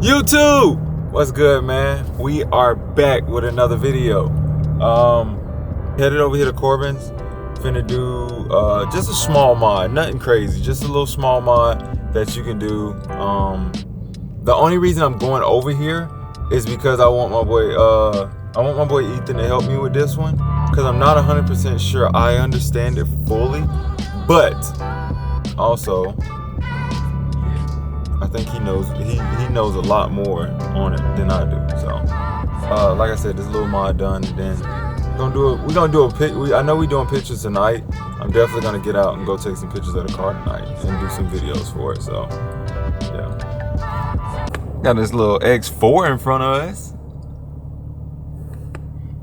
YouTube, what's good, man? We are back with another video. Headed over here to Corbin's. Finna do just a small mod, nothing crazy, just a little small mod that you can do. The only reason I'm going over here is because I want my boy Ethan to help me with this one, because I'm not 100% sure I understand it fully, but also I think he knows a lot more on it than I do. So like I said, this little mod done, and then we're gonna do a pic. I know we're doing pictures tonight. I'm definitely gonna get out and go take some pictures of the car tonight and do some videos for it. So yeah, got this little X4 in front of us.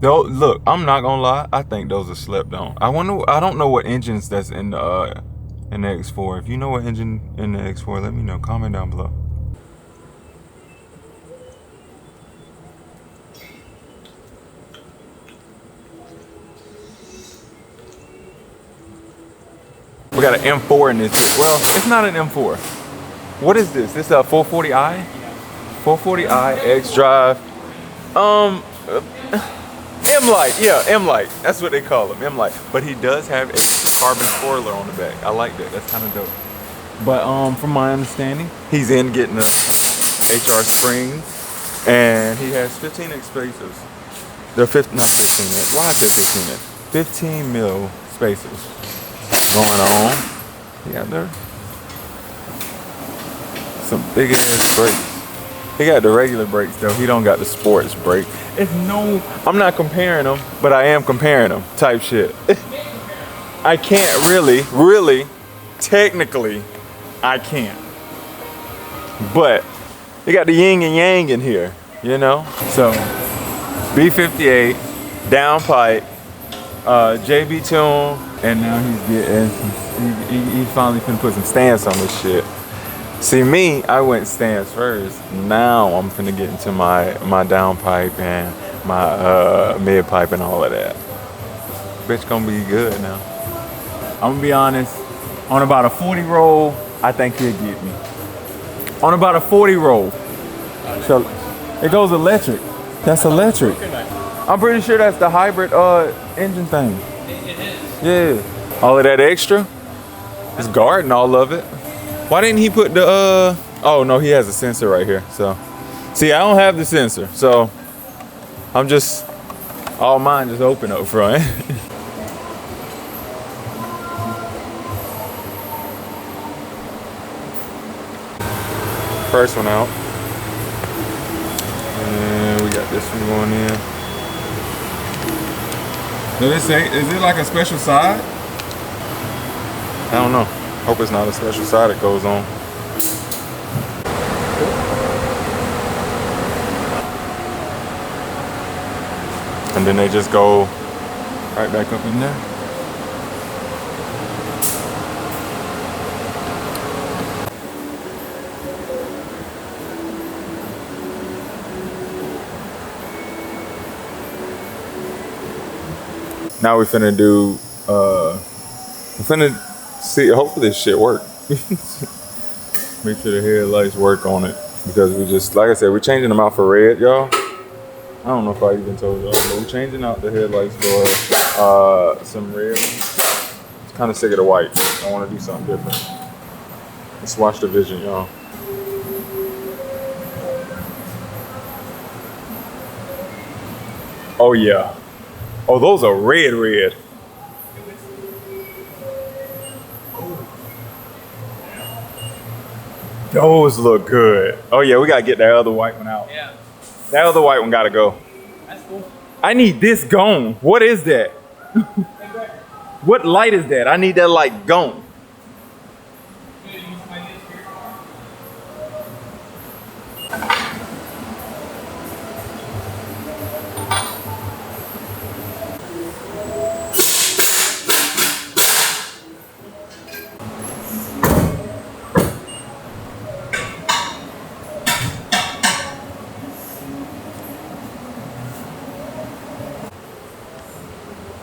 Though, look, I'm not gonna lie, I think those are slept on. I don't know what engines that's in the X4. If you know what engine in the X4, let me know. Comment down below. We got an M4 in this. Well, it's not an M4. What is this? This is a 440i? 440i X-Drive. M-Light, yeah, M-Light. That's what they call him, M-Light. But he does have a carbon spoiler on the back. I like that. That's kind of dope. But from my understanding, he's in getting the HR springs, and he has 15x spacers. They're not 15x. Why is it 15x? 15 mil spacers going on. Yeah, there. Some big ass brakes. He got the regular brakes though. He don't got the sports brake. I'm not comparing them, but I am comparing them type shit. I can't really, technically, I can't. But you got the yin and yang in here, you know? So, B58, downpipe, JB tune, and now he's getting, he finally finna put some stance on this shit. See me, I went stance first. Now I'm finna get into my downpipe and my mid pipe and all of that. Bitch gonna be good now. I'm gonna be honest, on about a 40 roll, I think he'll get me. On about a 40 roll. So it goes electric. That's electric. I'm pretty sure that's the hybrid engine thing. It is. Yeah. All of that extra? It's guarding all of it. Why didn't he put the oh no, he has a sensor right here. So see, I don't have the sensor, so I'm just all mine just open up front. First one out. And we got this one going in. Does it say, is it like a special side? I don't know. Hope it's not a special side that goes on. And then they just go right back up in there. Now we're finna do, see, hopefully this shit work. Make sure the headlights work on it, because we just, like I said, we're changing them out for red, y'all. I don't know if I even told y'all, but we're changing out the headlights for some red ones. I'm kind of sick of the white. I want to do something different. Let's watch the vision, y'all. Oh yeah. Oh, those are red. Those look good. Oh yeah, we gotta get that other white one out. Yeah. That other white one gotta go. That's cool. I need this gone. What is that? What light is that? I need that light gone.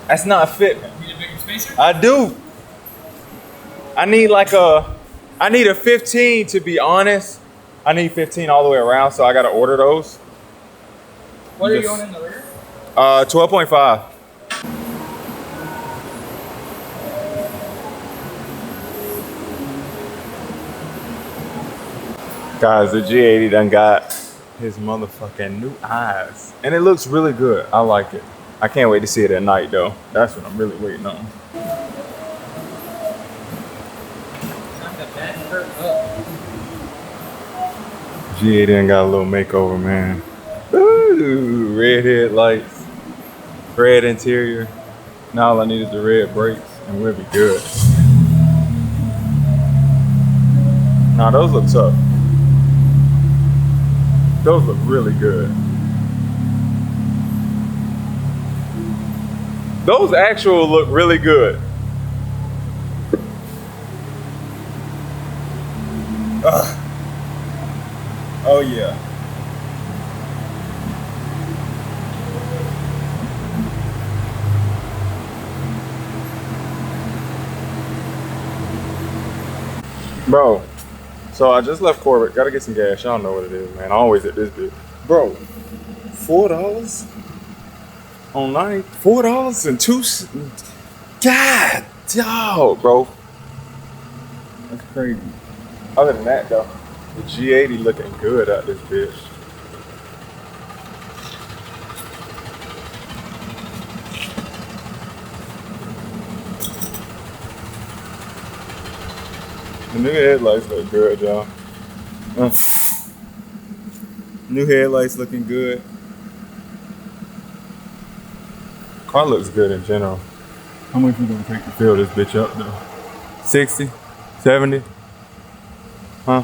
That's not fitting. Need a bigger spacer? I do. I need a 15 to be honest. I need 15 all the way around, so I gotta order those. What are you going in the rear? 12.5. Guys, the G80 done got his motherfucking new eyes. And it looks really good. I like it. I can't wait to see it at night though. That's what I'm really waiting on. Time to back her up. G80 done got a little makeover, man. Ooh, red headlights, red interior. Now all I need is the red brakes and we'll be good. Now those look tough. Those look really good. Those actual look really good. Oh yeah. Bro, so I just left Corbett. Gotta get some gas. Y'all know what it is, man. I always at this bit. Bro, $4 on 90? $4 and two. God, dog, bro. That's crazy. Other than that, though, the G80 looking good out this bitch. The new headlights look good, y'all. New headlights looking good. Car looks good in general. How much we gonna take to fill this bitch up though? 60? 70? Huh?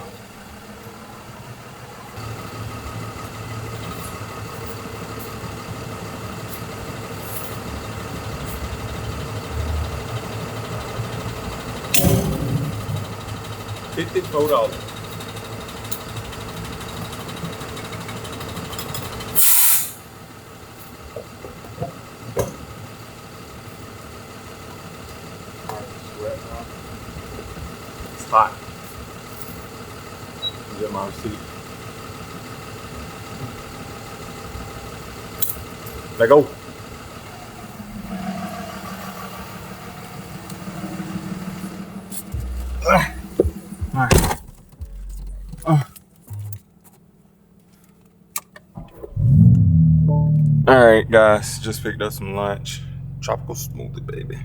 $54. It's hot. Get my receipt. Let go. Alright guys, just picked up some lunch. Tropical smoothie, baby.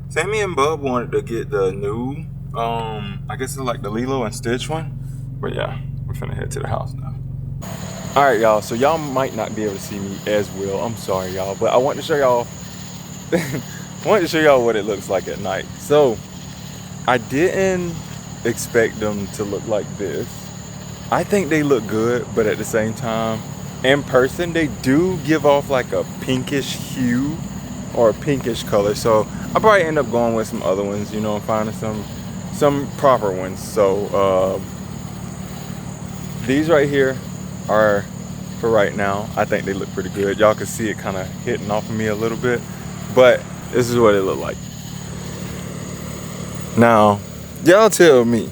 Sammy and Bub wanted to get the new, I guess it's like the Lilo and Stitch one. But yeah, we're finna head to the house now. Alright y'all, so y'all might not be able to see me as well. I'm sorry y'all, but I want to show y'all what it looks like at night. So I didn't expect them to look like this. I think they look good, but at the same time, in person, they do give off like a pinkish hue or a pinkish color. So I'll probably end up going with some other ones, you know, and finding some proper ones. So these right here are for right now. I think they look pretty good. Y'all can see it kind of hitting off of me a little bit, but this is what it looked like. Now, y'all tell me.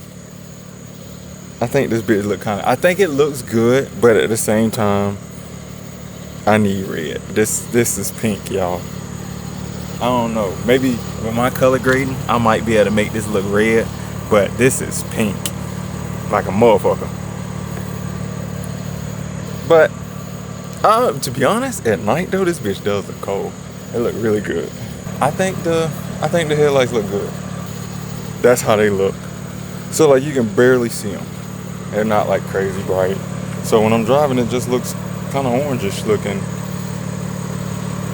I think this bitch look I think it looks good, but at the same time, I need red. This is pink, y'all. I don't know. Maybe with my color grading, I might be able to make this look red, but this is pink. Like a motherfucker. But, to be honest, at night though, this bitch does look cold. It look really good. I think the headlights look good. That's how they look. So like you can barely see them. They're not like crazy bright. So when I'm driving, it just looks kind of orangish looking.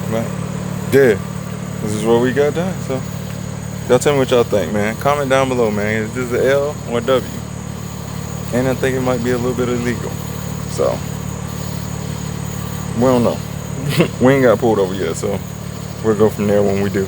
But yeah, this is what we got done. So y'all tell me what y'all think, man. Comment down below, man. Is this an L or a W? And I think it might be a little bit illegal. So we don't know. We ain't got pulled over yet, so we'll go from there when we do.